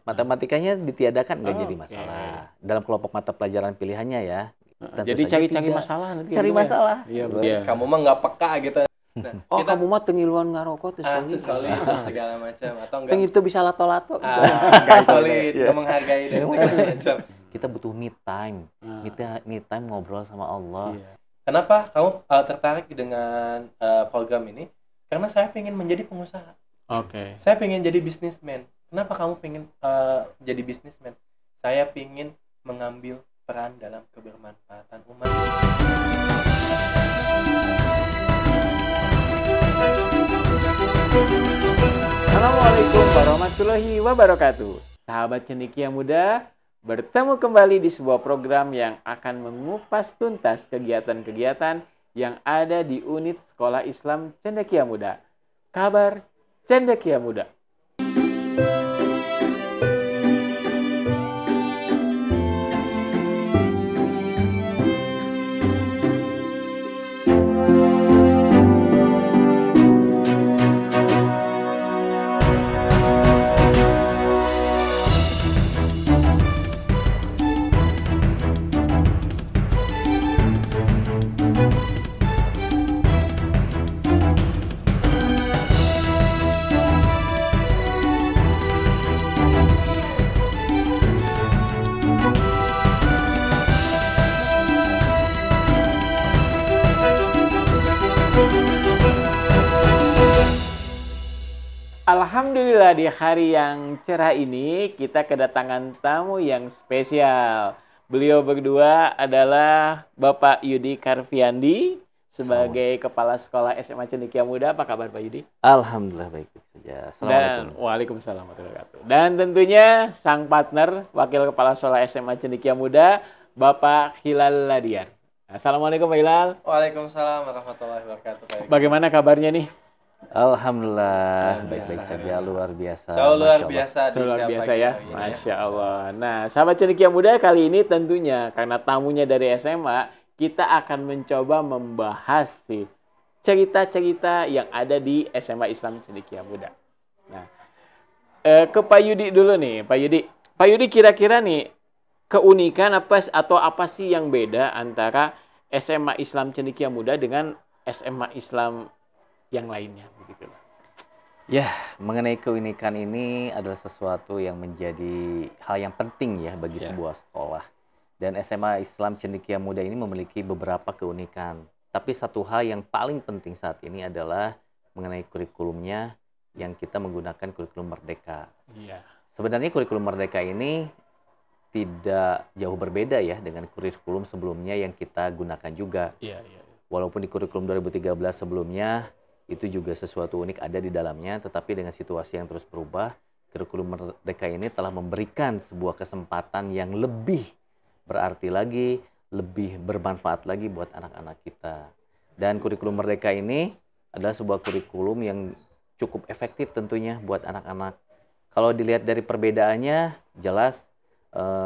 Matematikanya ditiadakan nggak jadi Oke. masalah. Dalam kelompok mata pelajaran pilihannya ya. Tentu Jadi saja cari-cari tidak. masalah nanti Cari gitu ya. masalah. Iya, Betul. iya. Kamu mah nggak peka gitu. Nah, Oh, kita kamu mah tengiluan ngarokok tuh tuh solid. solid segala macam atau enggak? Teng itu bisa lato-lato. Nggak solid, nggak menghargai dan Nggak segala macam. Kita butuh me time. Me time ngobrol sama Allah. Iya. Kenapa kamu tertarik dengan program ini? Karena saya ingin menjadi pengusaha. Oke. Saya pengen jadi bisnismen. Kenapa kamu pengen jadi bisnismen? Saya pengen mengambil peran dalam kebermanfaatan umat. Assalamualaikum warahmatullahi wabarakatuh. Sahabat cendekia muda, bertemu kembali di sebuah program yang akan mengupas tuntas kegiatan-kegiatan yang ada di unit Sekolah Islam Cendekia Muda. Kabar Cendekia Muda. Alhamdulillah di hari yang cerah ini kita kedatangan tamu yang spesial. Beliau berdua adalah Bapak Yudi Karviandi sebagai Kepala Sekolah SMA Cendekia Muda. Apa kabar Pak Yudi? Alhamdulillah baik-baik saja. Assalamualaikum. Waalaikumsalam warahmatullahi wabarakatuh. Dan tentunya sang partner Wakil Kepala Sekolah SMA Cendekia Muda Bapak Hilal Ladiar. Assalamualaikum Pak Hilal. Waalaikumsalam warahmatullahi wabarakatuh. Bagaimana kabarnya nih? Alhamdulillah baik-baik saja, luar biasa. So, luar Masya Allah. biasa di Luar setiap biasa pagi ya, hari ini Masya Allah. Nah, sahabat cendekia muda kali ini tentunya karena tamunya dari SMA, kita akan mencoba membahas sih cerita-cerita yang ada di SMA Islam Cendekia Muda. Nah, ke Pak Yudi dulu nih, Pak Yudi. Pak Yudi kira-kira nih keunikan apa sih yang beda antara SMA Islam Cendekia Muda dengan SMA Islam yang lainnya begitu. Ya, mengenai keunikan ini adalah sesuatu yang menjadi hal yang penting ya bagi sebuah sekolah. Dan SMA Islam Cendekia Muda ini memiliki beberapa keunikan. Tapi satu hal yang paling penting saat ini adalah mengenai kurikulumnya yang kita menggunakan kurikulum Merdeka. Iya. Sebenarnya kurikulum Merdeka ini tidak jauh berbeda ya dengan kurikulum sebelumnya yang kita gunakan juga. Iya. Walaupun di kurikulum 2013 sebelumnya itu juga sesuatu unik ada di dalamnya, tetapi dengan situasi yang terus berubah, kurikulum Merdeka ini telah memberikan sebuah kesempatan yang lebih berarti lagi, lebih bermanfaat lagi buat anak-anak kita. Dan kurikulum Merdeka ini adalah sebuah kurikulum yang cukup efektif tentunya buat anak-anak. Kalau dilihat dari perbedaannya, jelas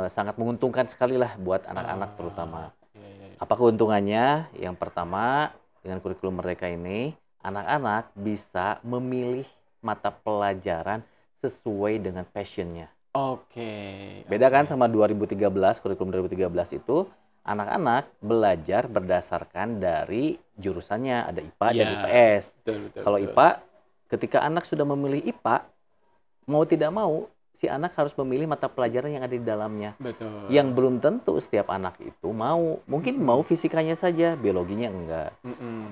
sangat menguntungkan sekali lah buat anak-anak terutama. Apa keuntungannya? Yang pertama, dengan kurikulum Merdeka ini, anak-anak bisa memilih mata pelajaran sesuai dengan passionnya. Oke. Beda kan sama 2013, kurikulum 2013 itu anak-anak belajar berdasarkan dari jurusannya, ada IPA dan IPS. Kalau IPA, ketika anak sudah memilih IPA, mau tidak mau, si anak harus memilih mata pelajaran yang ada di dalamnya. Betul. Yang belum tentu setiap anak itu mau. Mungkin mau fisikanya saja, biologinya enggak.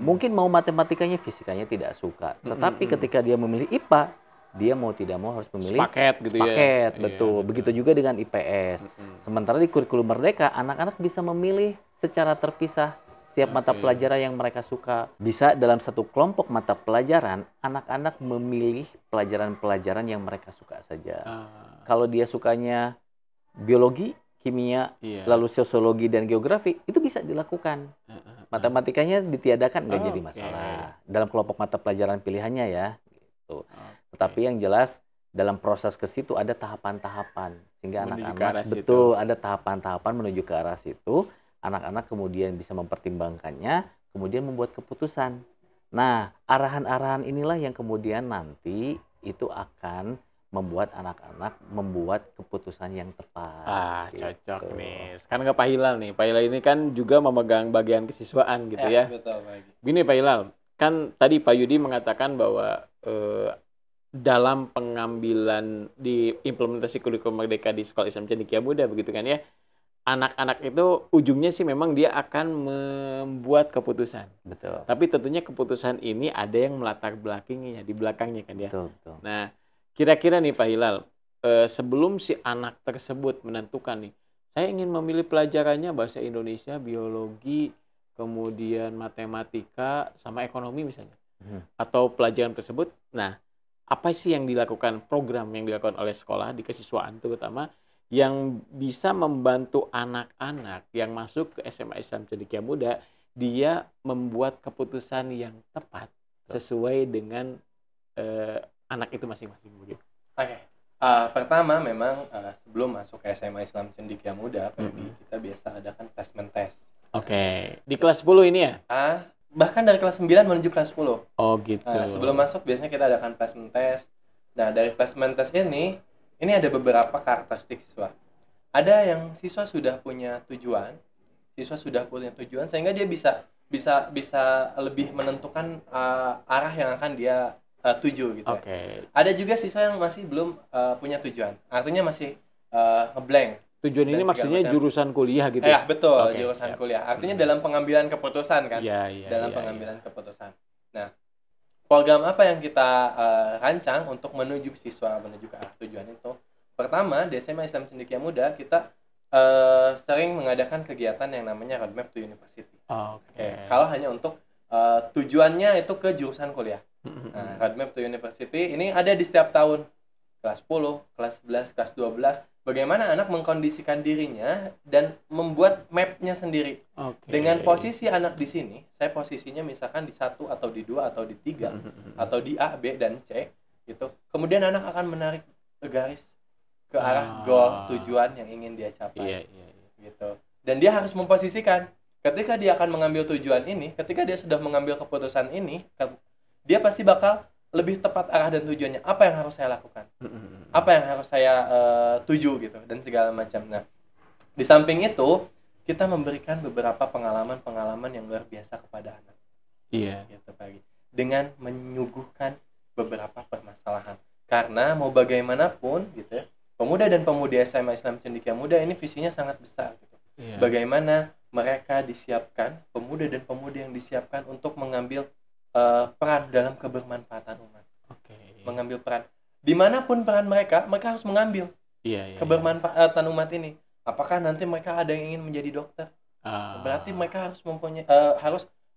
Mungkin mau matematikanya, fisikanya tidak suka. Tetapi ketika dia memilih IPA, dia mau tidak mau harus memilih sepaket gitu ya. Sepaket, betul. Begitu juga dengan IPS. Sementara di kurikulum Merdeka, anak-anak bisa memilih secara terpisah setiap mata pelajaran yang mereka suka. Bisa dalam satu kelompok mata pelajaran, anak-anak memilih pelajaran-pelajaran yang mereka suka saja. Kalau dia sukanya biologi, kimia, lalu sosiologi dan geografi, itu bisa dilakukan. Matematikanya ditiadakan nggak jadi masalah. Dalam kelompok mata pelajaran pilihannya ya. Gitu. Tetapi yang jelas dalam proses ke situ ada tahapan-tahapan. Sehingga anak-anak betul ada tahapan-tahapan menuju ke arah situ. Anak-anak kemudian bisa mempertimbangkannya, kemudian membuat keputusan. Nah, arahan-arahan inilah yang kemudian nanti itu akan membuat anak-anak membuat keputusan yang tepat. Cocok gitu. nih. Sekarang ke Pak Hilal nih. Pak Hilal ini kan juga memegang bagian kesiswaan gitu ya. Betul, Pak Yogi. Gini Pak Hilal, kan tadi Pak Yudi mengatakan bahwa dalam pengambilan di implementasi kurikulum merdeka di Sekolah Islam Cendekia Muda begitu kan ya, anak-anak itu ujungnya sih memang dia akan membuat keputusan. Betul. Tapi tentunya keputusan ini ada yang melatar belakanginya, di belakangnya kan ya. Betul. Nah, kira-kira nih Pak Hilal, sebelum si anak tersebut menentukan nih, saya ingin memilih pelajarannya bahasa Indonesia, biologi, kemudian matematika, sama ekonomi misalnya, atau pelajaran tersebut. Nah, apa sih yang dilakukan, program yang dilakukan oleh sekolah di kesiswaan terutama, yang bisa membantu anak-anak yang masuk ke SMA Islam Cendekia Muda, dia membuat keputusan yang tepat sesuai dengan anak itu masing-masing begitu. Oke. Pertama memang sebelum masuk ke SMA Islam Cendekia Muda, kita biasa adakan placement test. Oke. Di kelas 10 ini ya? Bahkan dari kelas 9 menuju kelas 10. Oh gitu. Sebelum masuk biasanya kita adakan placement test. Nah, dari placement test ini ada beberapa karakteristik siswa. Ada yang siswa sudah punya tujuan, sehingga dia bisa lebih menentukan arah yang akan dia tuju gitu. Oke. Ada juga siswa yang masih belum punya tujuan, artinya masih ngeblank. Tujuan ini maksudnya jurusan kuliah gitu ya? Betul, Oke, jurusan siap. kuliah. Artinya dalam pengambilan keputusan kan? Iya. Pengambilan keputusan. Nah, program apa yang kita rancang untuk menuju siswa menuju ke arah tujuan itu? Pertama, di SMA Islam Cendekia Muda kita sering mengadakan kegiatan yang namanya Roadmap to University. Oke. Kalau hanya untuk tujuannya itu ke jurusan kuliah. Nah, Roadmap to University ini ada di setiap tahun. Kelas 10, kelas 11, kelas 12. Bagaimana anak mengkondisikan dirinya dan membuat map-nya sendiri. Dengan posisi anak di sini, saya posisinya misalkan di 1 atau di 2 atau di 3 atau di A, B, dan C gitu. Kemudian anak akan menarik garis ke arah goal, tujuan yang ingin dia capai. Gitu. Dan dia harus memposisikan ketika dia akan mengambil tujuan ini, ketika dia sudah mengambil keputusan ini, dia pasti bakal lebih tepat arah dan tujuannya. Apa yang harus saya lakukan? Apa yang harus saya tuju gitu dan segala macam. Nah, di samping itu kita memberikan beberapa pengalaman yang luar biasa kepada anak. Iya. Gitu, Pak. Dengan menyuguhkan beberapa permasalahan. Karena mau bagaimanapun gitu ya, pemuda dan pemudi SMA Islam Cendekia Muda ini visinya sangat besar gitu. Iya. Bagaimana mereka disiapkan, pemuda dan pemudi yang disiapkan untuk mengambil peran dalam kebermanfaatan umat. Mengambil peran dimanapun peran mereka harus mengambil kebermanfaatan umat ini. Apakah nanti mereka ada yang ingin menjadi dokter? Berarti mereka harus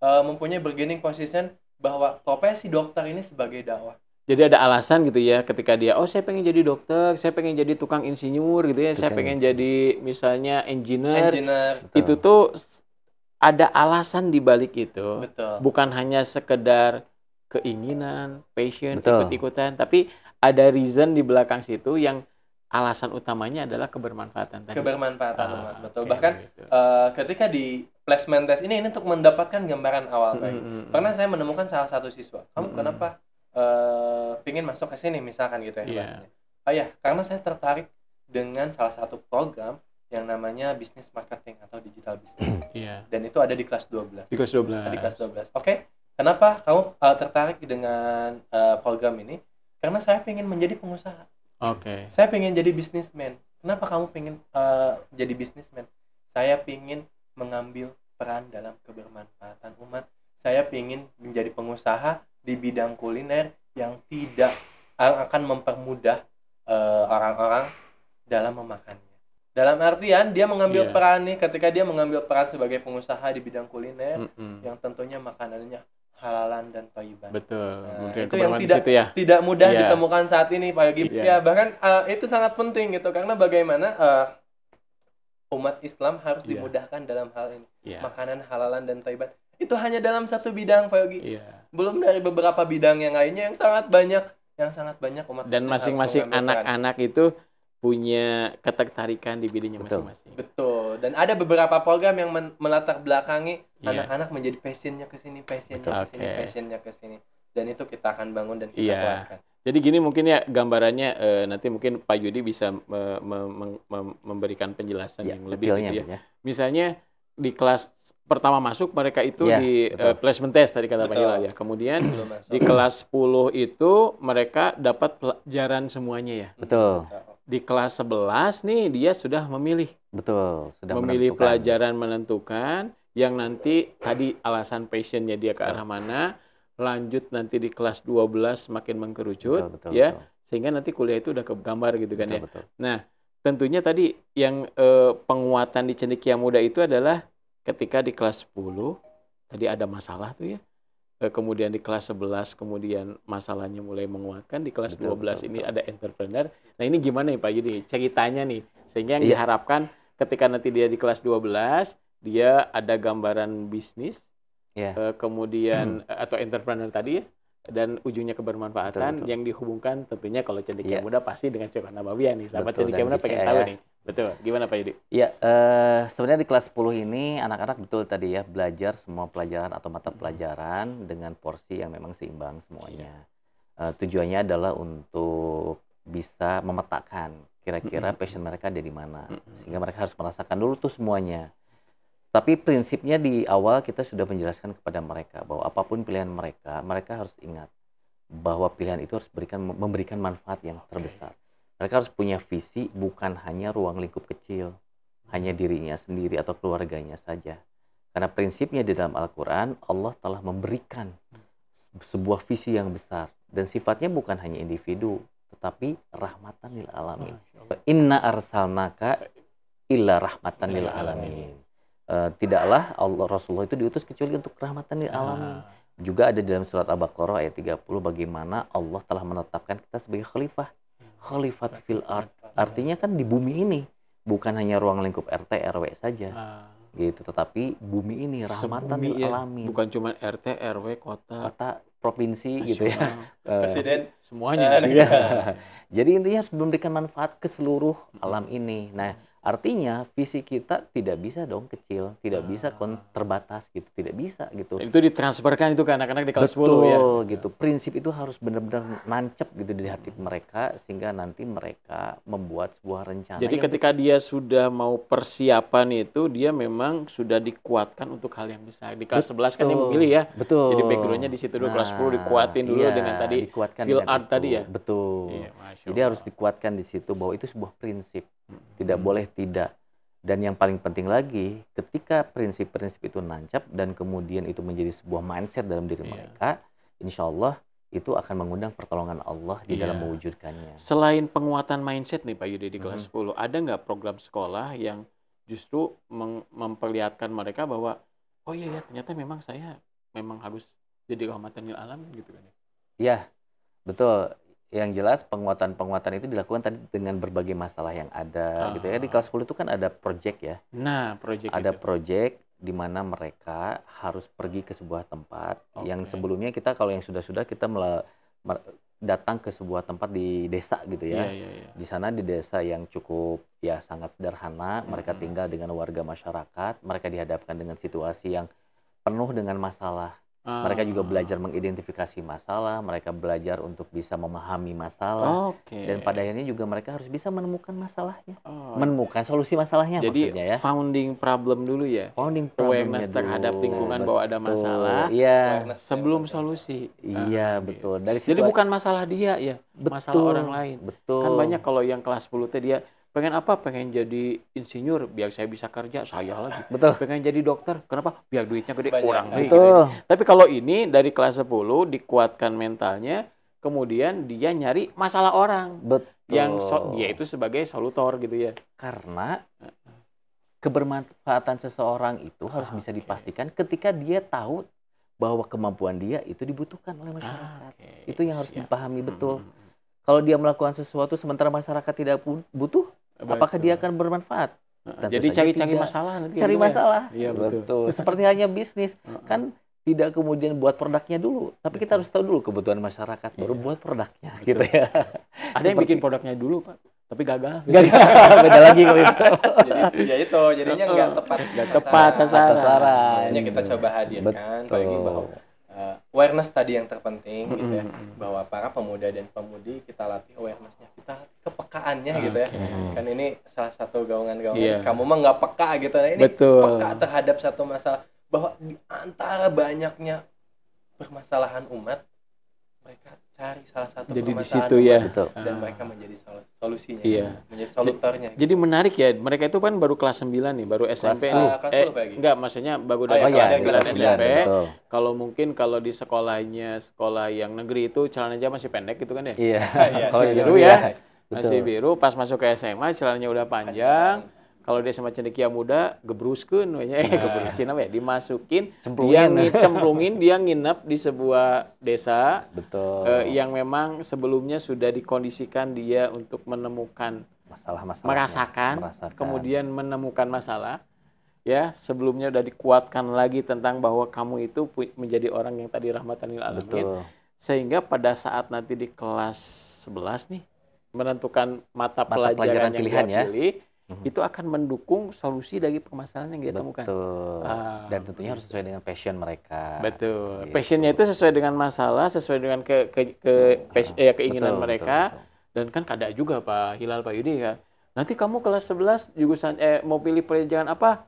mempunyai bargaining position bahwa profesi dokter ini sebagai dakwah. Jadi ada alasan gitu ya ketika dia, saya pengen jadi dokter, saya pengen jadi tukang insinyur gitu ya, saya pengen jadi misalnya engineer. Itu tuh ada alasan di balik itu. Betul. Bukan hanya sekedar keinginan, passion, ikut-ikutan, tapi ada reason di belakang situ yang alasan utamanya adalah kebermanfaatan tadi. Kebermanfaatan umat, betul. Bahkan ketika di placement test ini untuk mendapatkan gambaran awal pernah saya menemukan salah satu siswa, kamu kenapa pingin masuk ke sini misalkan gitu ya. Karena saya tertarik dengan salah satu program yang namanya business marketing atau digital business. Dan itu ada di kelas 12. Di kelas 12. Di kelas 12. Oke. Kenapa kamu tertarik dengan program ini? Karena saya ingin menjadi pengusaha. Saya ingin jadi businessman. Kenapa kamu ingin jadi businessman? Saya ingin mengambil peran dalam kebermanfaatan umat. Saya ingin menjadi pengusaha di bidang kuliner yang tidak akan mempermudah orang-orang dalam memakannya. Dalam artian dia mengambil peran nih, ketika dia mengambil peran sebagai pengusaha di bidang kuliner yang tentunya makanannya halalan dan thayyiban. Betul. Itu yang tidak mudah ditemukan saat ini Pak Yogi. Bahkan itu sangat penting gitu karena bagaimana umat Islam harus dimudahkan dalam hal ini. Makanan halalan dan thayyiban. Itu hanya dalam satu bidang Pak Yogi. Belum dari beberapa bidang yang lainnya yang sangat banyak umat dan masing-masing anak-anak itu punya ketertarikan di bidangnya masing-masing. Betul. Dan ada beberapa program yang melatar belakangi anak-anak menjadi passionnya ke sini, passionnya ke sini. Dan itu kita akan bangun dan kita kuatkan. Jadi gini mungkin ya gambarannya, nanti mungkin Pak Yudi bisa memberikan penjelasan yang lebih detailnya, gitu ya. ya. Misalnya di kelas pertama masuk mereka itu Iya, di betul. placement test tadi kata Pak Betul. Hilal ya. Kemudian Belum masuk. di kelas 10 itu mereka dapat pelajaran semuanya ya. Betul. Di kelas 11 nih dia sudah memilih Betul, sudah memilih menentukan. pelajaran menentukan yang nanti tadi alasan passionnya dia ke arah mana, lanjut nanti di kelas 12 semakin mengkerucut Betul, betul, ya, betul. sehingga nanti kuliah itu udah kegambar gitu kan Betul, ya. betul. Nah, tentunya tadi yang penguatan di cendekia muda itu adalah ketika di kelas 10 tadi ada masalah tuh ya. Kemudian di kelas 11 kemudian masalahnya mulai menguatkan, di kelas Betul, 12 betul, ini betul. ada entrepreneur. Nah, ini gimana nih Pak Yudi ceritanya nih? Sehingga yang Iya. diharapkan ketika nanti dia di kelas 12 dia ada gambaran bisnis, Iya. kemudian atau entrepreneur tadi ya, dan ujungnya kebermanfaatan Betul, betul. yang dihubungkan tentunya kalau cendekia Iya. muda pasti dengan Syekh Nabawiyah nih. Sahabat Betul, cendekia dan muda pengen GCE tahu ya. nih. Betul. Gimana Pak Yudi? Ya, sebenarnya di kelas 10 ini anak-anak betul tadi ya belajar semua pelajaran atau mata pelajaran dengan porsi yang memang seimbang semuanya. Tujuannya adalah untuk bisa memetakan kira-kira passion mereka ada di mana, sehingga mereka harus merasakan dulu tuh semuanya. Tapi prinsipnya di awal kita sudah menjelaskan kepada mereka bahwa apapun pilihan mereka, mereka harus ingat bahwa pilihan itu harus memberikan manfaat yang terbesar. Mereka harus punya visi, bukan hanya ruang lingkup kecil, hanya dirinya sendiri atau keluarganya saja. Karena prinsipnya di dalam Al-Quran, Allah telah memberikan sebuah visi yang besar. Dan sifatnya bukan hanya individu, tetapi rahmatan lil alamin. Inna arsalnaka illa rahmatan lil alamin. Tidaklah Allah Rasulullah itu diutus kecuali untuk rahmatan lil alamin. Juga ada dalam surat Al-Baqarah ayat 30 bagaimana Allah telah menetapkan kita sebagai khalifah. Khalifat fil ard. Artinya kan di bumi ini bukan hanya ruang lingkup RT RW saja. Gitu, tetapi bumi ini rahmatan lil alamin. Bukan cuma RT, RW, kota, provinsi gitu ya. Presiden semuanya. Iya. Jadi intinya harus memberikan manfaat ke seluruh alam ini. Nah, artinya visi kita tidak bisa dong kecil, tidak bisa terbatas gitu, tidak bisa gitu. Itu ditransferkan itu ke anak-anak di kelas 10 ya. Betul gitu. Prinsip itu harus benar-benar nancep gitu di hati mereka sehingga nanti mereka membuat sebuah rencana. Jadi ketika dia sudah mau persiapan itu dia memang sudah dikuatkan untuk hal yang besar. Di kelas 11 kan dia memilih ya. Betul. Jadi backgroundnya di situ dulu kelas 10 dikuatin dulu dengan tadi feel art tadi ya. Betul. Iya, jadi harus dikuatkan di situ bahwa itu sebuah prinsip. Tidak boleh tidak. Dan yang paling penting lagi, ketika prinsip-prinsip itu nancap dan kemudian itu menjadi sebuah mindset dalam diri mereka, insya Allah itu akan mengundang pertolongan Allah di dalam mewujudkannya. Selain penguatan mindset nih Pak Yudi di kelas 10, ada nggak program sekolah yang justru memperlihatkan mereka bahwa oh iya ya ternyata memang saya memang harus jadi rahmatan lil alamin gitu kan ya? Ya, betul. Yang jelas penguatan-penguatan itu dilakukan tadi dengan berbagai masalah yang ada gitu ya. Di kelas 10 itu kan ada project ya. Nah, project ada itu. project di mana mereka harus pergi ke sebuah tempat yang sebelumnya kita kalau yang sudah-sudah kita datang ke sebuah tempat di desa gitu ya. Di sana di desa yang cukup ya sangat sederhana, mereka tinggal dengan warga masyarakat, mereka dihadapkan dengan situasi yang penuh dengan masalah. Mereka juga belajar mengidentifikasi masalah, mereka belajar untuk bisa memahami masalah, dan pada akhirnya juga mereka harus bisa menemukan masalahnya, menemukan solusi masalahnya. Jadi maksudnya ya. Founding problem dulu ya. Founding problemnya awareness terhadap dulu. lingkungan bahwa ada masalah. Iya. Sebelum solusi. Iya betul. Dari Jadi bukan masalah dia ya, masalah orang lain. Betul. Kan banyak kalau yang kelas 10 teh dia pengen apa? Pengen jadi insinyur biar saya bisa kerja, saya lagi. Betul. Pengen jadi dokter, kenapa? Biar duitnya gede, kurang nih. Betul. Gitu. Tapi kalau ini dari kelas 10 dikuatkan mentalnya, kemudian dia nyari masalah orang. Betul. Yang dia itu sebagai solutor gitu ya. Karena kebermanfaatan seseorang itu harus bisa dipastikan ketika dia tahu bahwa kemampuan dia itu dibutuhkan oleh masyarakat. Itu yang harus dipahami betul. Kalau dia melakukan sesuatu sementara masyarakat tidak butuh, apakah dia akan bermanfaat? Jadi cari-cari masalah nanti. Cari masalah. Iya betul. Seperti halnya bisnis, kan tidak kemudian buat produknya dulu, tapi kita harus tahu dulu kebutuhan masyarakat baru buat produknya, gitu ya. Ada yang bikin produknya dulu Pak, tapi gagal. Beda lagi kalau itu. Jadi ya itu, jadinya nggak tepat sasaran. Makanya kita coba hadirkan lagi bahwa awareness tadi yang terpenting gitu ya, bahwa para pemuda dan pemudi kita latih awareness-nya, kita latih kepekaannya gitu ya. Kan ini salah satu gaungan-gaungan kamu mah nggak peka gitu, ini peka terhadap satu masalah, bahwa di antara banyaknya permasalahan umat, mereka cari salah satu jadi permasalahan di situ ya, dan mereka menjadi solusinya, iya, menjadi solutornya. Jadi menarik ya, mereka itu kan baru kelas 9 nih, baru SMP nih. Kelas 10 Pak. Enggak, maksudnya baru dari kelas 9 SMP. Kalau mungkin kalau di sekolahnya sekolah yang negeri itu celananya masih pendek gitu kan ya? Iya. Masih biru ya. Masih biru, pas masuk ke SMA celananya udah panjang. Kalau di SMA Cendekia Muda gebruskeun gebruskeun apa ya? Dimasukin, cemplungin, dia nginep di sebuah desa. Betul. Yang memang sebelumnya sudah dikondisikan dia untuk menemukan masalah-masalah, merasakan, kemudian menemukan masalah, ya sebelumnya udah dikuatkan lagi tentang bahwa kamu itu menjadi orang yang tadi rahmatan lil alamin, sehingga pada saat nanti di kelas 11 nih menentukan mata pelajaran yang pilihan dia pilih, itu akan mendukung solusi dari permasalahan yang dia temukan. Dan tentunya harus sesuai dengan passion mereka. Betul. Gitu. Passionnya itu sesuai dengan masalah, sesuai dengan keinginan mereka. Betul. Dan kan ada juga Pak Hilal, Pak Yudi kan. Nanti kamu kelas 11 jurusan mau pilih pelajaran apa?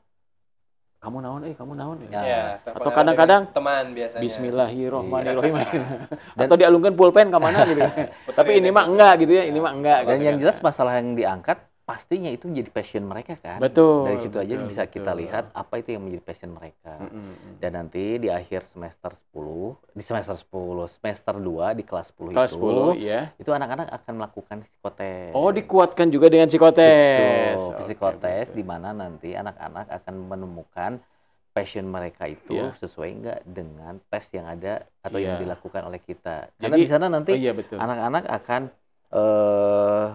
Kamu naon ya. Atau kadang-kadang teman biasanya. Bismillahirrahmanirrahim. Atau dialungkan pulpen ke mana gitu. Tapi ini mah enggak gitu ya, ini mah enggak. Dan yang jelas masalah yang diangkat pastinya itu menjadi passion mereka kan. Betul. Dari situ aja bisa kita lihat apa itu yang menjadi passion mereka. Dan nanti di akhir semester 2 di kelas 10 itu anak-anak akan melakukan psikotes. Oh, dikuatkan juga dengan psikotes. Betul, psikotes di mana nanti anak-anak akan menemukan passion mereka itu sesuai enggak dengan tes yang ada atau yang dilakukan oleh kita. Karena di sana nanti anak-anak akan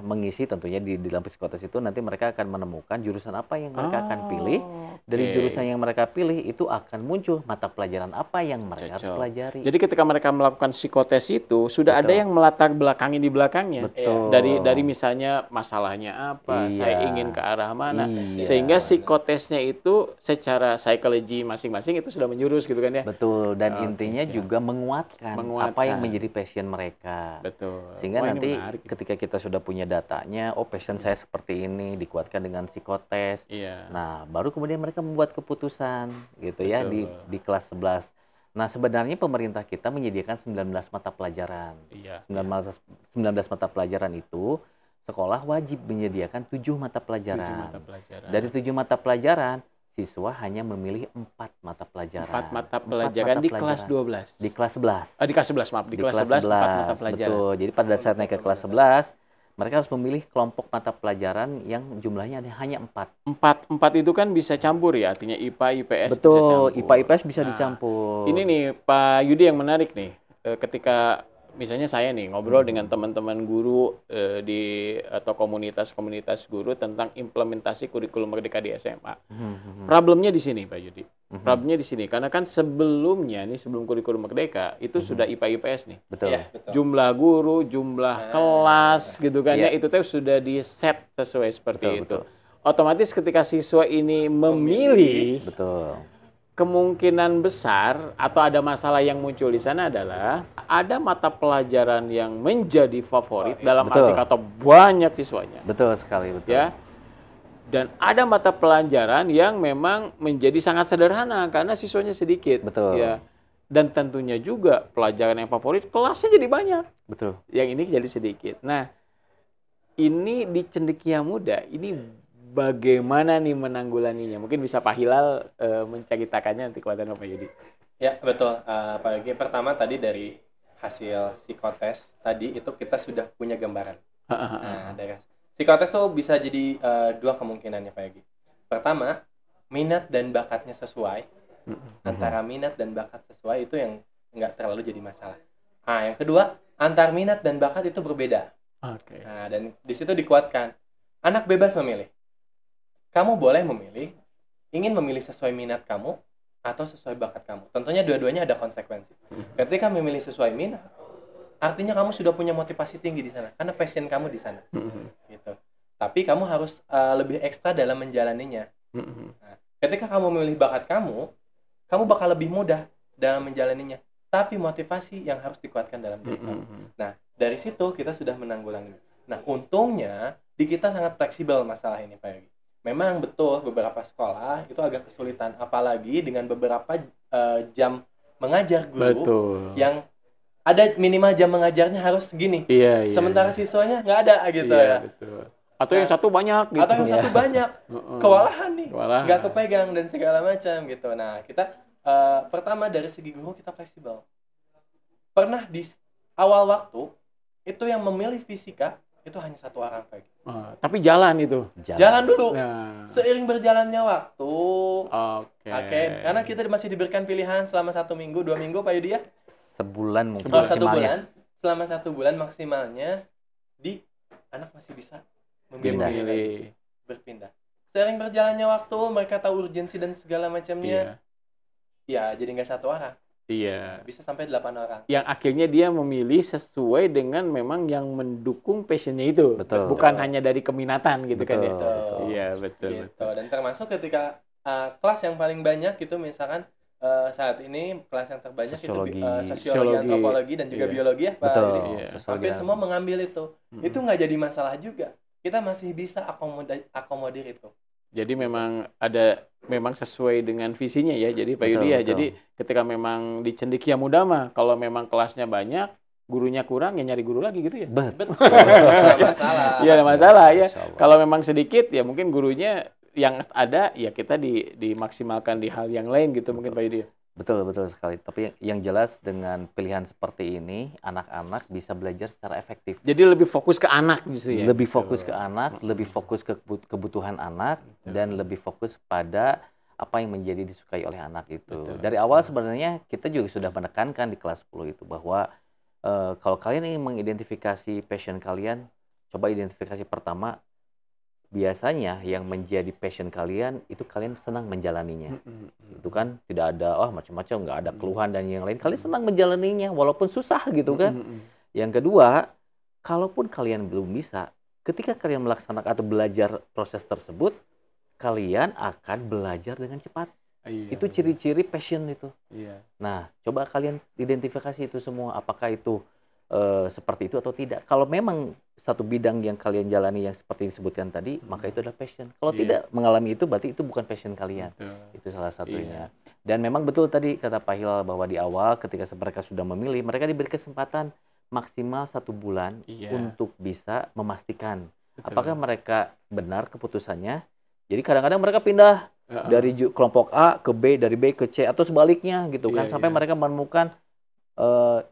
mengisi tentunya di dalam psikotes itu nanti mereka akan menemukan jurusan apa yang mereka akan pilih. Dari jurusan yang mereka pilih itu akan muncul mata pelajaran apa yang mereka harus pelajari. Jadi ketika mereka melakukan psikotes itu sudah ada yang melatar belakangi di belakangnya. Betul. Dari misalnya masalahnya apa, saya ingin ke arah mana, sehingga psikotesnya itu secara psikologi masing-masing itu sudah menjurus gitu kan ya. Betul. Dan intinya juga menguatkan apa yang menjadi passion mereka. Betul. Sehingga nanti ketika kita sudah punya datanya, passion saya seperti ini, dikuatkan dengan psikotes. Nah, baru kemudian mereka membuat keputusan gitu ya di kelas 11. Nah, sebenarnya pemerintah kita menyediakan 19 mata pelajaran. 19 mata pelajaran itu sekolah wajib menyediakan 7 mata pelajaran. Dari 7 mata pelajaran, siswa hanya memilih 4 mata pelajaran. 4 mata pelajaran di kelas 12. Di kelas 11. Di kelas 11, maaf. Di kelas 11 4 mata pelajaran. Betul. Jadi pada saat naik ke kelas 11, mereka harus memilih kelompok mata pelajaran yang jumlahnya hanya 4. 4 itu kan bisa campur ya, artinya IPA, IPS bisa campur. IPA, IPS bisa dicampur. Ini nih Pak Yudi yang menarik nih, ketika misalnya saya nih ngobrol dengan teman-teman guru atau komunitas-komunitas guru tentang implementasi kurikulum merdeka di SMA. Problemnya di sini Pak Yudi. Problemnya di sini karena kan sebelum kurikulum merdeka itu sudah IPA IPS nih. Betul. Ya, betul. Jumlah guru, jumlah kelas gitu kan ya, itu tuh sudah di set sesuai seperti itu. Otomatis ketika siswa ini memilih, kemungkinan besar atau ada masalah yang muncul di sana adalah ada mata pelajaran yang menjadi favorit dalam arti kata banyak siswanya. Betul sekali, betul. Ya. Dan ada mata pelajaran yang memang menjadi sangat sederhana karena siswanya sedikit. Betul. Ya. Dan tentunya juga pelajaran yang favorit kelasnya jadi banyak. Betul. Yang ini jadi sedikit. Nah, ini di Cendekia Muda ini bagaimana nih menanggulanginya? Mungkin bisa Pak Hilal menceritakannya nanti kepada Pak Yudi. Ya, betul. Pak Yogi, pertama tadi dari hasil psikotes tadi itu kita sudah punya gambaran. Nah, dari psikotes tuh bisa jadi 2 kemungkinannya Pak Yogi. Pertama, minat dan bakatnya sesuai. Antara minat dan bakat sesuai itu yang nggak terlalu jadi masalah. Nah, yang kedua, antar minat dan bakat itu berbeda. Nah, dan di situ dikuatkan. Anak bebas memilih. Kamu boleh memilih, ingin memilih sesuai minat kamu atau sesuai bakat kamu. Tentunya dua-duanya ada konsekuensi. Ketika memilih sesuai minat, artinya kamu sudah punya motivasi tinggi di sana, karena passion kamu di sana. Gitu. Tapi kamu harus lebih ekstra dalam menjalaninya. Nah, ketika kamu memilih bakat kamu bakal lebih mudah dalam menjalaninya. tapi motivasi yang harus dikuatkan dalam diri kamu. Nah, dari situ kita sudah menanggulangi. Nah, untungnya di kita sangat fleksibel masalah ini, Pak Yogi. Memang betul beberapa sekolah itu agak kesulitan, apalagi dengan beberapa jam mengajar guru Betul. yang ada minimal jam mengajarnya harus segini. Iya, iya. Sementara siswanya nggak ada gitu Iya, ya. betul. Atau yang satu banyak gitu. Atau yang satu banyak. Kewalahan nih. Kewalahan. Nggak kepegang dan segala macam gitu. Nah, kita pertama dari segi guru kita fleksibel. Pernah di awal waktu itu yang memilih fisika itu hanya satu orang, Pak. Tapi jalan itu. Jalan dulu. Nah, Seiring berjalannya waktu. oke. Karena kita masih diberikan pilihan selama 1 minggu, 2 minggu, Pak Yudi ya. Sebulan mungkin Oh, 1 maksimalnya. bulan. Selama 1 bulan maksimalnya anak masih bisa memilih berpindah. Seiring berjalannya waktu, mereka tahu urgensi dan segala macamnya. Ya, jadi nggak 1 orang. Iya. Bisa sampai 8 orang. Yang akhirnya dia memilih sesuai dengan memang yang mendukung passionnya itu. Betul. Bukan hanya dari keminatan gitu kan ya. Betul. Iya, betul. Gitu. Dan termasuk ketika kelas yang paling banyak itu misalkan saat ini kelas yang terbanyak Sosiologi. itu sosiologi, antropologi dan juga biologi ya Pak. Betul. Jadi, Sosiologi hampir dan- semua mengambil itu. Itu nggak jadi masalah juga. Kita masih bisa akomodir itu. Jadi memang memang sesuai dengan visinya ya. Jadi Pak Betul, Yudi ya. betul. Jadi ketika memang di Cendekia Muda mah kalau memang kelasnya banyak, gurunya kurang ya nyari guru lagi gitu ya. Betul. Nggak masalah. Iya, ada masalah ya. Masya Allah. Kalau memang sedikit ya mungkin gurunya yang ada ya kita dimaksimalkan di hal yang lain gitu mungkin Pak Yudi. Betul, betul sekali. Tapi yang jelas dengan pilihan seperti ini, anak-anak bisa belajar secara efektif. Jadi lebih fokus ke anak gitu ya. Lebih fokus ke anak, lebih fokus ke kebutuhan anak, dan lebih fokus pada apa yang menjadi disukai oleh anak itu. Betul. Dari awal sebenarnya kita juga sudah menekankan di kelas 10 itu bahwa kalau kalian ingin mengidentifikasi passion kalian, coba identifikasi pertama, biasanya yang menjadi passion kalian itu kalian senang menjalaninya. Itu kan tidak ada macam-macam, nggak ada keluhan dan yang lain. Kalian senang menjalaninya walaupun susah gitu kan. Yang kedua, kalaupun kalian belum bisa, ketika kalian melaksanakan atau belajar proses tersebut, kalian akan belajar dengan cepat. Iya, Itu ciri-ciri passion itu. Iya. Nah, coba kalian identifikasi itu semua, apakah itu seperti itu atau tidak. Kalau memang satu bidang yang kalian jalani yang seperti disebutkan tadi, maka itu adalah passion. Kalau Iya. tidak mengalami itu, berarti itu bukan passion kalian. Betul. Itu salah satunya. Dan memang betul tadi kata Pak Hilal bahwa di awal ketika mereka sudah memilih, mereka diberi kesempatan maksimal 1 bulan Iya. untuk bisa memastikan Betul. apakah mereka benar keputusannya. Jadi kadang-kadang mereka pindah Heeh. dari kelompok A ke B, dari B ke C, atau sebaliknya gitu kan, Iya, sampai iya. mereka menemukan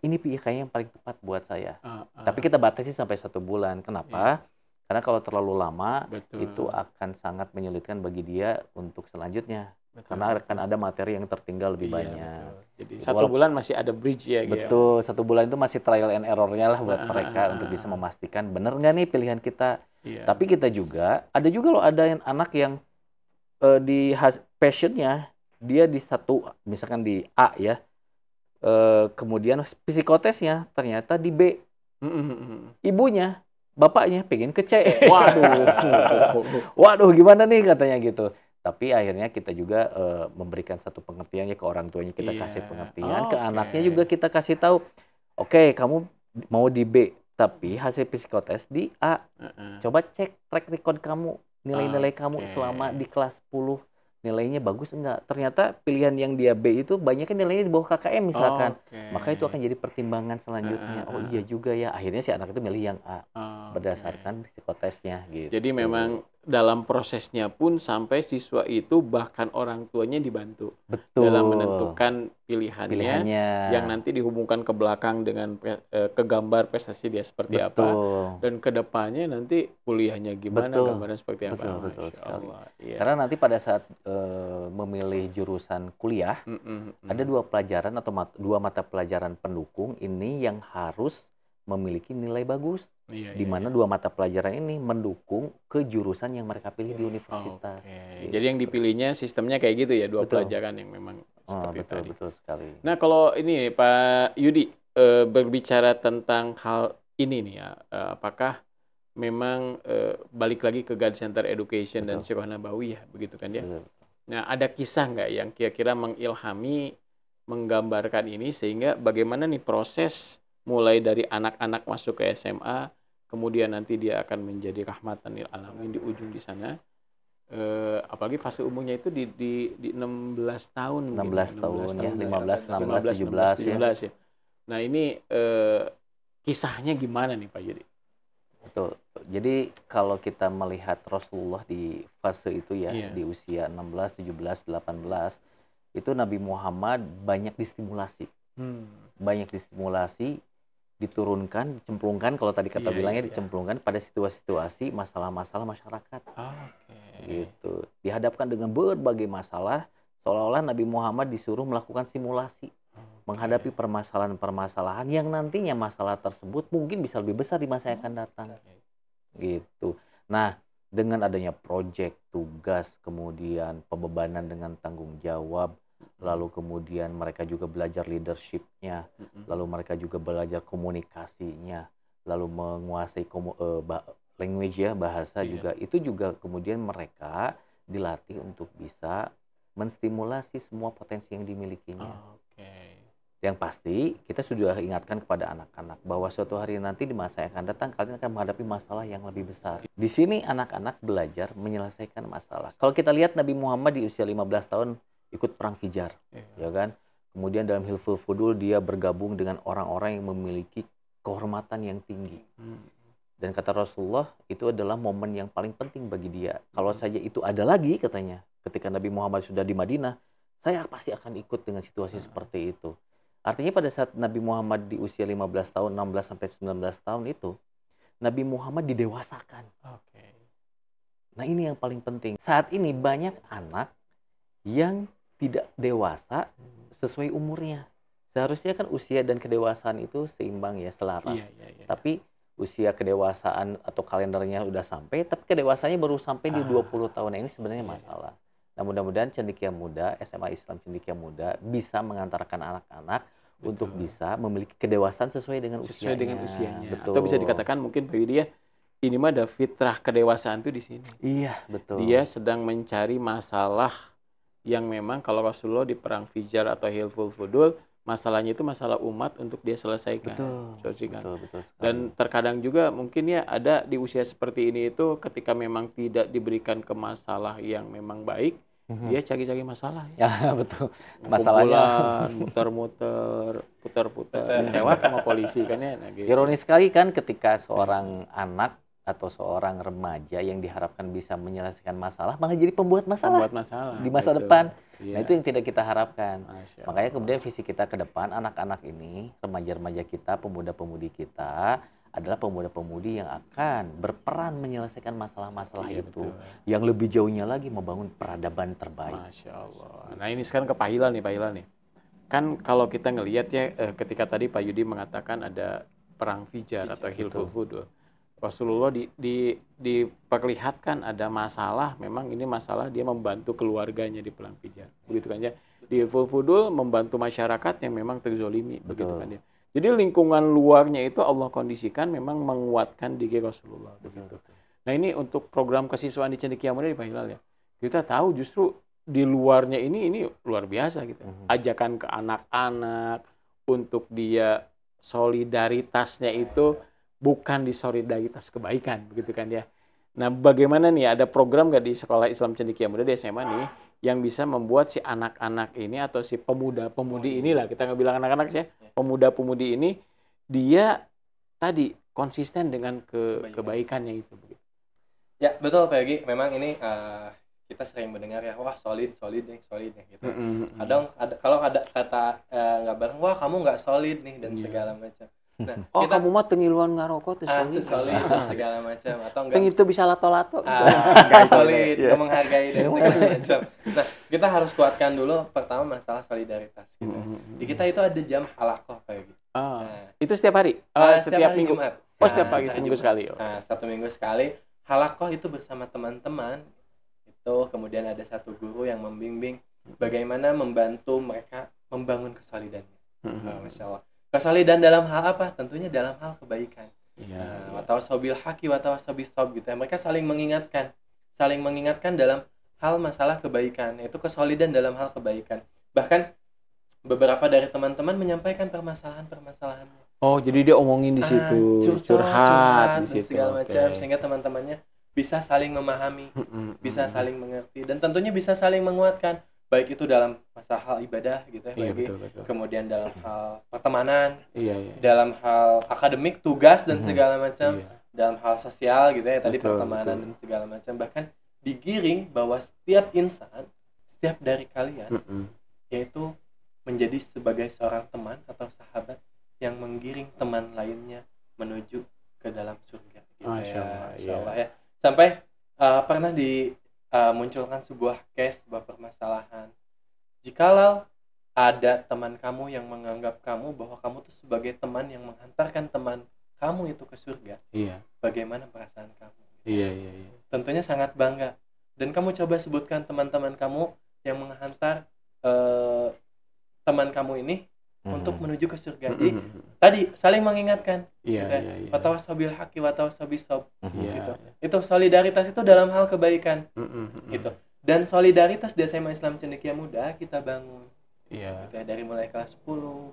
ini kayaknya yang paling tepat buat saya. Tapi kita batasi sampai 1 bulan. Kenapa? Karena kalau terlalu lama, Betul. itu akan sangat menyulitkan bagi dia untuk selanjutnya. Betul. Karena akan ada materi yang tertinggal lebih Iya, banyak. betul. Jadi Itu 1 bulan masih ada bridge ya. gitu ya. Betul, 1 bulan itu masih trial and error-nya lah buat Ah, mereka ah, untuk ah, bisa ah. memastikan benar nggak nih pilihan kita. Iya. Tapi kita juga, ada juga loh ada yang anak yang di passionnya, dia di misalkan di A ya, kemudian psikotesnya ternyata di B. Ibunya, bapaknya pengen ke C. Waduh, gimana nih katanya gitu. Tapi akhirnya kita juga memberikan satu pengertian ya ke orang tuanya, kita Iya. kasih pengertian, ke Oke. anaknya juga kita kasih tahu, oke, kamu mau di B, tapi hasil psikotes di A. Heeh. Coba cek track record kamu, nilai-nilai kamu Oke. selama di kelas 10. Nilainya bagus enggak? Ternyata pilihan yang dia B itu banyak kan nilainya di bawah KKM misalkan. Oke. Maka itu akan jadi pertimbangan selanjutnya. Oh iya juga ya. Akhirnya si anak itu milih yang A Oke. berdasarkan psikotesnya gitu. Jadi memang dalam prosesnya pun sampai siswa itu bahkan orang tuanya dibantu betul dalam menentukan pilihannya yang nanti dihubungkan ke belakang dengan ke gambar prestasi dia seperti apa betul. dan ke depannya nanti kuliahnya gimana, Betul. gambarnya seperti apa. Betul, betul Masya sekali. Allah. Iya. Karena nanti pada saat memilih jurusan kuliah, ada 2 pelajaran atau 2 mata pelajaran pendukung ini yang harus memiliki nilai bagus. Iya, Di mana iya. 2 mata pelajaran ini mendukung ke jurusan yang mereka pilih di universitas. Oke. Gitu. Jadi yang dipilihnya sistemnya kayak gitu ya, 2 Betul. pelajaran yang memang seperti Betul, tadi. betul sekali. Nah, kalau ini Pak Yudi berbicara tentang hal ini nih ya, apakah memang balik lagi ke God Center Education dan Betul. Syiroh Nabawi ya, begitu kan ya? Betul. Nah, ada kisah nggak yang kira-kira mengilhami menggambarkan ini sehingga bagaimana nih proses mulai dari anak-anak masuk ke SMA, kemudian nanti dia akan menjadi rahmatan lil alamin di ujung di sana. Apalagi fase umurnya itu di 16 tahun 16 tahun ya, 15, 16, 15, 17 ya. 17 ya. Nah, ini kisahnya gimana nih Pak Yudi? Betul. Jadi kalau kita melihat Rasulullah di fase itu ya, Iya. di usia 16, 17, 18, itu Nabi Muhammad banyak distimulasi. Banyak distimulasi, diturunkan, dicemplungkan, kalau tadi kata Iya, bilangnya iya. dicemplungkan pada situasi-situasi masalah-masalah masyarakat. Oke. Gitu. Dihadapkan dengan berbagai masalah, seolah-olah Nabi Muhammad disuruh melakukan simulasi. Menghadapi permasalahan-permasalahan yang nantinya masalah tersebut mungkin bisa lebih besar di masa yang akan datang. Gitu. Nah, dengan adanya proyek, tugas, kemudian pembebanan dengan tanggung jawab, lalu kemudian mereka juga belajar leadership-nya, lalu mereka juga belajar komunikasinya, lalu menguasai language ya, bahasa Iya. juga. Itu juga kemudian mereka dilatih untuk bisa menstimulasi semua potensi yang dimilikinya. Oke. Yang pasti kita sudah ingatkan kepada anak-anak bahwa suatu hari nanti di masa yang akan datang kalian akan menghadapi masalah yang lebih besar. Di sini anak-anak belajar menyelesaikan masalah. Kalau kita lihat Nabi Muhammad di usia 15 tahun ikut perang Fijar, ya kan? Kemudian dalam Hilful Fudul dia bergabung dengan orang-orang yang memiliki kehormatan yang tinggi. Dan kata Rasulullah itu adalah momen yang paling penting bagi dia. Kalau saja itu ada lagi katanya, ketika Nabi Muhammad sudah di Madinah, saya pasti akan ikut dengan situasi seperti itu. Artinya pada saat Nabi Muhammad di usia 15 tahun, 16 sampai 19 tahun itu, Nabi Muhammad didewasakan. Oke. Nah, ini yang paling penting. Saat ini banyak anak yang tidak dewasa sesuai umurnya. Seharusnya kan usia dan kedewasaan itu seimbang ya, selaras. Iya. Tapi usia kedewasaan atau kalendernya udah sampai, tapi kedewasaannya baru sampai di 20 tahun. Nah, ini sebenarnya masalah. Nah, mudah-mudahan Cendekia Muda, SMA Islam Cendekia Muda bisa mengantarkan anak-anak untuk bisa memiliki kedewasaan sesuai dengan usianya. Betul. Atau bisa dikatakan mungkin Pak Yudi ya, ini mah ada fitrah kedewasaan tuh di sini. Iya, betul. Dia sedang mencari masalah yang memang kalau Rasulullah di perang Fijar atau Hilful Fudul, masalahnya itu masalah umat untuk dia selesaikan. Betul. Dan terkadang juga mungkin ya ada di usia seperti ini itu ketika memang tidak diberikan ke masalah yang memang baik, dia cari-cari masalah. Ya, betul. Masalahnya muter-muter, putar-putar, kecewa sama polisi kan ya. Nah, gitu. ironis sekali kan ketika seorang anak atau seorang remaja yang diharapkan bisa menyelesaikan masalah malah jadi pembuat masalah di masa depan. Iya. Nah, itu yang tidak kita harapkan. Masya Makanya Allah. kemudian visi kita ke depan, anak-anak ini, remaja-remaja kita, pemuda-pemudi kita adalah pemuda-pemudi yang akan berperan menyelesaikan masalah-masalah Iya, itu. betul. Yang lebih jauhnya lagi membangun peradaban terbaik. Masya Allah. Nah, ini sekarang ke Pak Hilal nih. Kan kalau kita ngelihat ya, ketika tadi Pak Yudi mengatakan ada perang Fijar atau Hilful Fudul, Rasulullah diperlihatkan ada masalah, memang ini masalah dia membantu keluarganya di perang Fijar. Begitu kan ya. Di Hilful Fudul membantu masyarakat yang memang terzolimi. Begitu kan ya. Jadi lingkungan luarnya itu Allah kondisikan memang menguatkan diri Rasulullah. Begitu. Nah, ini untuk program kesiswaan di Cendekia Muda di Pak Hilal ya. Kita tahu justru di luarnya ini luar biasa gitu. Ajakan ke anak-anak untuk dia solidaritasnya itu bukan di solidaritas kebaikan, begitu kan ya. Nah, bagaimana nih, ada program nggak di Sekolah Islam Cendekia Muda di SMA nih yang bisa membuat si anak-anak ini atau si pemuda-pemudi inilah, kita nggak bilang anak-anak ya, pemuda-pemudi ini dia tadi konsisten dengan kebaikannya itu. Ya, betul Pak Yogi. Memang ini kita sering mendengar ya, wah solid nih gitu. Kadang kalau ada kata nggak bareng, wah kamu nggak solid nih dan segala macam. Nah, kamu mah tengiluan ngarokok tuh solid segala macam atau enggak itu bisa lato-lato nggak solid, nggak menghargai dan segala macam. Nah, kita harus kuatkan dulu pertama masalah solidaritas gitu. Di kita itu ada jam halaqah kayak gitu. Itu setiap hari? Setiap minggu. Jumat. Setiap pagi, seminggu sekali. Nah, 1 minggu sekali. Halaqah itu bersama teman-teman. Itu kemudian ada satu guru yang membimbing bagaimana membantu mereka membangun kesolidannya. Masya Allah. Kesolidan dalam hal apa? Tentunya dalam hal kebaikan. Watawassabil haqi watawassabil sabr gitu ya. Mereka saling mengingatkan dalam hal masalah kebaikan, yaitu kesolidan dalam hal kebaikan. Bahkan beberapa dari teman-teman menyampaikan permasalahan-permasalahannya. Oh, jadi dia omongin di situ, curhat di dan situ. segala macam, Oke. sehingga teman-temannya bisa saling memahami, bisa Mm. saling mengerti, dan tentunya bisa saling menguatkan, baik itu dalam masalah hal ibadah gitu ya, Iya, bagi betul. kemudian dalam hal pertemanan, Iya. dalam hal akademik, tugas dan Mhm. segala macam, Iya. dalam hal sosial gitu ya, tadi Betul, pertemanan betul. dan segala macam, bahkan digiring bahwa setiap insan, setiap dari kalian yaitu menjadi sebagai seorang teman atau sahabat yang menggiring teman lainnya menuju ke dalam surga gitu Masya ya. Allah, Masya Allah iya. ya. Sampai pernah dimunculkan sebuah case, sebuah permasalahan. Jikalau ada teman kamu yang menganggap kamu bahwa kamu tuh sebagai teman yang menghantarkan teman kamu itu ke surga, Iya. bagaimana perasaan kamu? Iya. Tentunya sangat bangga. Dan kamu coba sebutkan teman-teman kamu yang menghantar teman kamu ini untuk menuju ke surga. Jadi tadi saling mengingatkan, Iya, gitu ya. iya. Watawassabil haqqi watawassabil sabr, Iya. gitu. Itu solidaritas itu dalam hal kebaikan, gitu. Dan solidaritas di SMA Islam Cendekia Muda kita bangun, Iya. gitu ya, dari mulai kelas 10,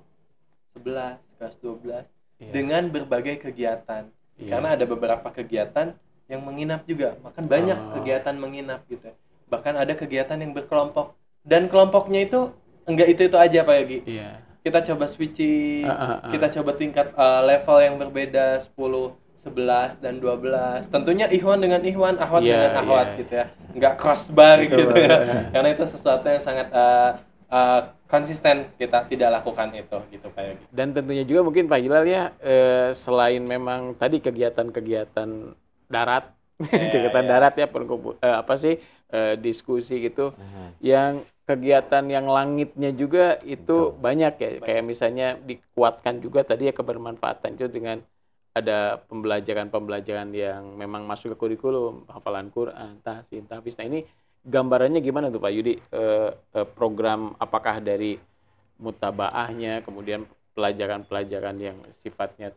11, kelas 12 Iya. dengan berbagai kegiatan. Iya. Karena ada beberapa kegiatan yang menginap juga, bahkan banyak Oh. kegiatan menginap gitu. Bahkan ada kegiatan yang berkelompok, dan kelompoknya itu enggak itu aja Pak Yogi. Iya. Kita coba switching, kita coba tingkat level yang berbeda, 10, 11 dan 12. Tentunya ikhwan dengan ikhwan, akhwat Iya, dengan akhwat iya. gitu ya. Enggak crossbar Betul, gitu ya. betul. Karena itu sesuatu yang sangat konsisten kita tidak lakukan itu gitu Pak Yogi. Dan tentunya juga mungkin Pak Hilal ya, selain memang tadi kegiatan-kegiatan darat, kegiatan darat ya, diskusi gitu, yang kegiatan yang langitnya juga itu banyak ya, kayak misalnya dikuatkan juga tadi ya kebermanfaatan itu dengan ada pembelajaran yang memang masuk ke kurikulum, hafalan Quran, tahsin, tahfiz. Nah ini gambarannya gimana tuh Pak Yudi? Program apakah dari mutabaahnya, kemudian pelajaran-pelajaran yang sifatnya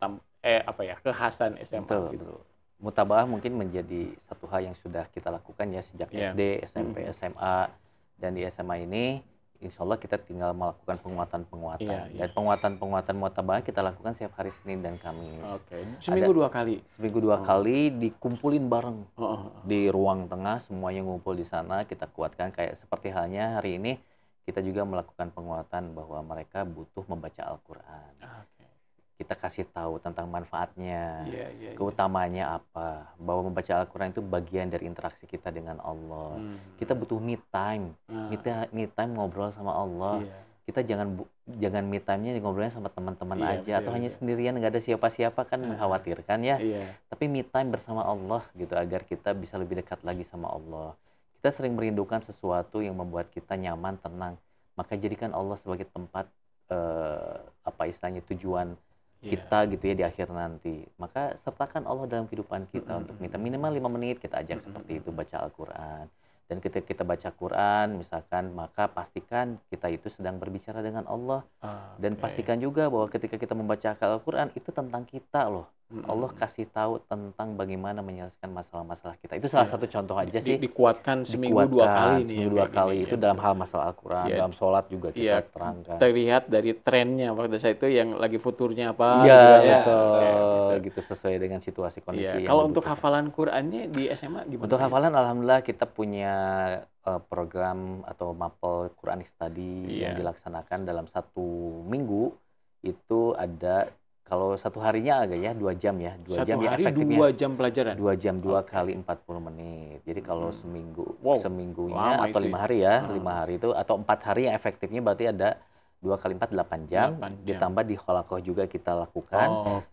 kekhasan SMA gitu. Betul. Mutabaah mungkin menjadi satu hal yang sudah kita lakukan ya sejak SD, SMP, SMA, dan di SMA ini insya Allah kita tinggal melakukan penguatan-penguatan. Dan penguatan-penguatan mutabaah kita lakukan setiap hari Senin dan Kamis. Oke. Seminggu 2 kali? Seminggu 2 kali dikumpulin bareng di ruang tengah, semuanya ngumpul di sana, kita kuatkan kayak seperti halnya hari ini kita juga melakukan penguatan bahwa mereka butuh membaca Al-Quran. Kita kasih tahu tentang manfaatnya, keutamaannya apa, bahwa membaca Al-Quran itu bagian dari interaksi kita dengan Allah. Kita butuh me time, me time ngobrol sama Allah. Kita jangan me time-nya ngobrolnya sama teman-teman aja, atau hanya sendirian nggak ada siapa-siapa, kan mengkhawatirkan ya. Tapi me time bersama Allah gitu, agar kita bisa lebih dekat lagi sama Allah. Kita sering merindukan sesuatu yang membuat kita nyaman, tenang. Maka jadikan Allah sebagai tempat tujuan kita gitu ya di akhir nanti. Maka sertakan Allah dalam kehidupan kita untuk minta minimal 5 menit kita ajak seperti itu baca Al-Quran. Dan ketika kita baca Quran misalkan, maka pastikan kita itu sedang berbicara dengan Allah. Dan pastikan juga bahwa ketika kita membaca Al-Quran itu tentang kita loh. Allah kasih tahu tentang bagaimana menyelesaikan masalah-masalah kita. Itu salah satu contoh aja sih. Dikuatkan seminggu 2 kali nih. Seminggu 2 kali itu dalam hal masalah Al-Quran, dalam sholat juga kita terangkan. Terlihat dari trennya waktu saya itu yang lagi futurnya apa. Iya, betul. Gitu sesuai dengan situasi kondisi. Kalau untuk hafalan Qurannya di SMA gimana? Untuk hafalan alhamdulillah kita punya program atau mapel Quranic Study yang dilaksanakan dalam 1 minggu. Itu ada, kalau 1 harinya agak ya 2 jam ya. 2 jam ya efektifnya. 2 jam pelajaran? 2 jam, 2 kali 40 menit. Jadi kalau seminggunya atau 5 hari ya, 5 hari itu, atau 4 hari yang efektifnya berarti ada 2 kali 4, 8 jam. Ditambah di Kholaqoh juga kita lakukan.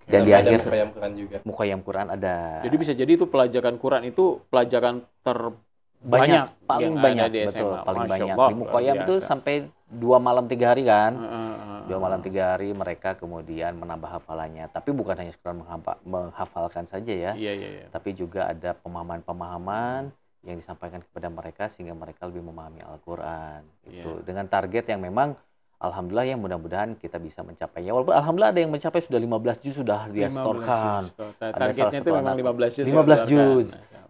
Dan di akhir Muqayyam Quran juga. Muqayyam Quran ada. Jadi bisa jadi itu pelajaran Quran itu pelajaran terbanyak paling yang banyak, ada di betul, SMA. paling Masya banyak. Allah, Di Muqayyam itu sampai 2 malam 3 hari kan. 2 malam 3 hari mereka kemudian menambah hafalannya. Tapi bukan hanya sekedar menghafalkan saja ya. Tapi juga ada pemahaman-pemahaman yang disampaikan kepada mereka sehingga mereka lebih memahami Al-Quran. Itu dengan target yang memang alhamdulillah ya, mudah-mudahan kita bisa mencapainya. Walaupun alhamdulillah ada yang mencapai sudah 15 juz sudah dia setorkan. Targetnya itu memang 15 juz. 15 juz.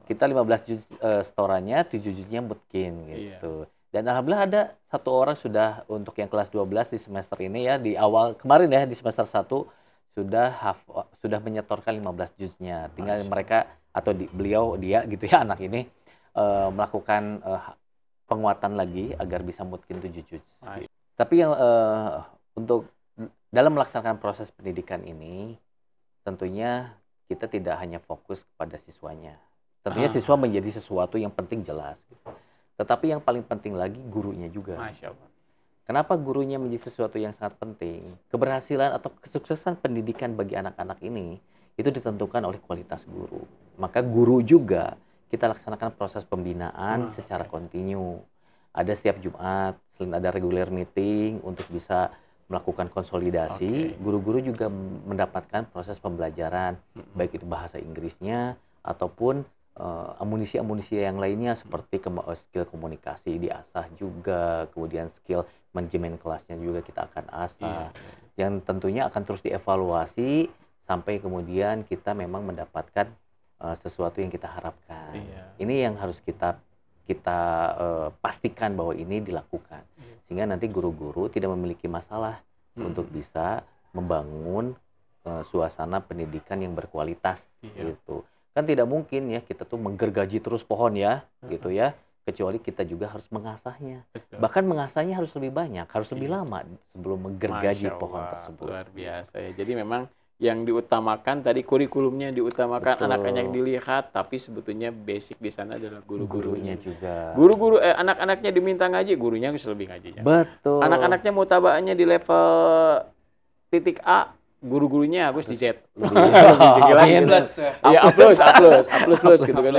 Kita 15 juz storannya, 7 juznya mungkin gitu. Dan alhamdulillah ada satu orang sudah untuk yang kelas 12 di semester ini ya, di awal kemarin ya, di semester 1 sudah menyetorkan 15 juznya. Tinggal mereka atau dia gitu ya, anak ini melakukan penguatan lagi agar bisa mungkin 7 juz. Tapi yang untuk dalam melaksanakan proses pendidikan ini, tentunya kita tidak hanya fokus kepada siswanya. Tentunya siswa menjadi sesuatu yang penting jelas. Gitu. Tetapi yang paling penting lagi gurunya juga. Masya Allah. Kenapa gurunya menjadi sesuatu yang sangat penting? Keberhasilan atau kesuksesan pendidikan bagi anak-anak ini itu ditentukan oleh kualitas guru. Maka guru juga kita laksanakan proses pembinaan secara kontinu. Ada setiap Jumat, selain ada regular meeting untuk bisa melakukan konsolidasi, guru-guru juga mendapatkan proses pembelajaran, baik itu bahasa Inggrisnya ataupun amunisi-amunisi yang lainnya seperti skill komunikasi diasah juga, kemudian skill manajemen kelasnya juga kita akan asah, yang tentunya akan terus dievaluasi sampai kemudian kita memang mendapatkan sesuatu yang kita harapkan. Ini yang harus kita pastikan bahwa ini dilakukan, sehingga nanti guru-guru tidak memiliki masalah untuk bisa membangun suasana pendidikan yang berkualitas gitu. Kan tidak mungkin ya kita tuh menggergaji terus pohon ya, gitu ya. Kecuali kita juga harus mengasahnya. Bahkan mengasahnya harus lebih banyak, harus lebih lama sebelum menggergaji pohon tersebut. Luar biasa ya. Jadi memang yang diutamakan tadi kurikulumnya diutamakan, anak-anak yang dilihat, tapi sebetulnya basic di sana adalah guru-gurunya juga. Guru-guru anak-anaknya diminta ngaji, gurunya harus lebih ngajinya. Betul. Anak-anaknya mutabaanya di level titik A, guru-gurunya harus dijet. Iya, plus gitu kan.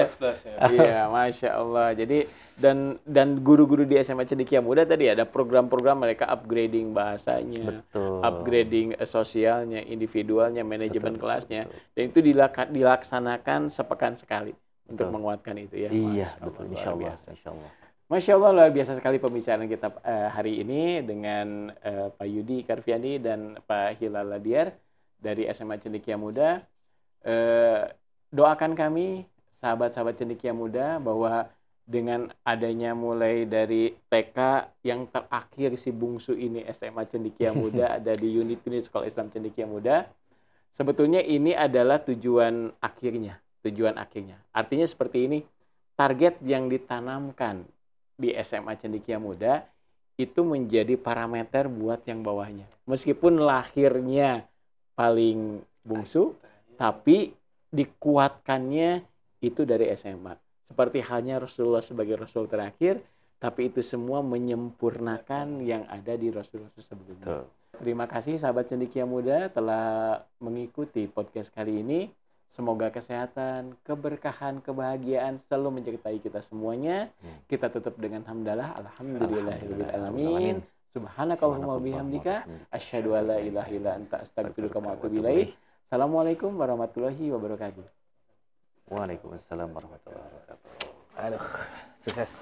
Iya, Masya Allah. Jadi dan guru-guru di SMA Cendekia Muda tadi ada program-program mereka upgrading bahasanya, upgrading sosialnya, individualnya, manajemen kelasnya. Dan itu dilaksanakan sepekan sekali untuk menguatkan itu ya. Iya, betul. Insya Allah. Masya Allah, luar biasa sekali pembicaraan kita hari ini dengan Pak Yudi Karviani dan Pak Hilal Ladiar dari SMA Cendekia Muda. Doakan kami, sahabat-sahabat Cendekia Muda, bahwa dengan adanya mulai dari TK yang terakhir si bungsu ini SMA Cendekia Muda ada di unit Sekolah Islam Cendekia Muda, sebetulnya ini adalah tujuan akhirnya. Artinya seperti ini, target yang ditanamkan di SMA Cendekia Muda itu menjadi parameter buat yang bawahnya. Meskipun lahirnya paling bungsu, tapi dikuatkannya itu dari SMA. Seperti halnya Rasulullah sebagai Rasul terakhir, tapi itu semua menyempurnakan yang ada di Rasul-Rasul sebelumnya. Terima kasih sahabat Cendekia Muda telah mengikuti podcast kali ini. Semoga kesehatan, keberkahan, kebahagiaan selalu menyertai kita semuanya. Kita tutup dengan hamdalah, alhamdulillahirabbil alamin. Subhanakallahumma wabihamdika, asyhadu an la ilaha illa anta, astaghfiruka wa atubu ilaik. Assalamualaikum warahmatullahi wabarakatuh. Waalaikumsalam warahmatullahi wabarakatuh. Aduh, sukses.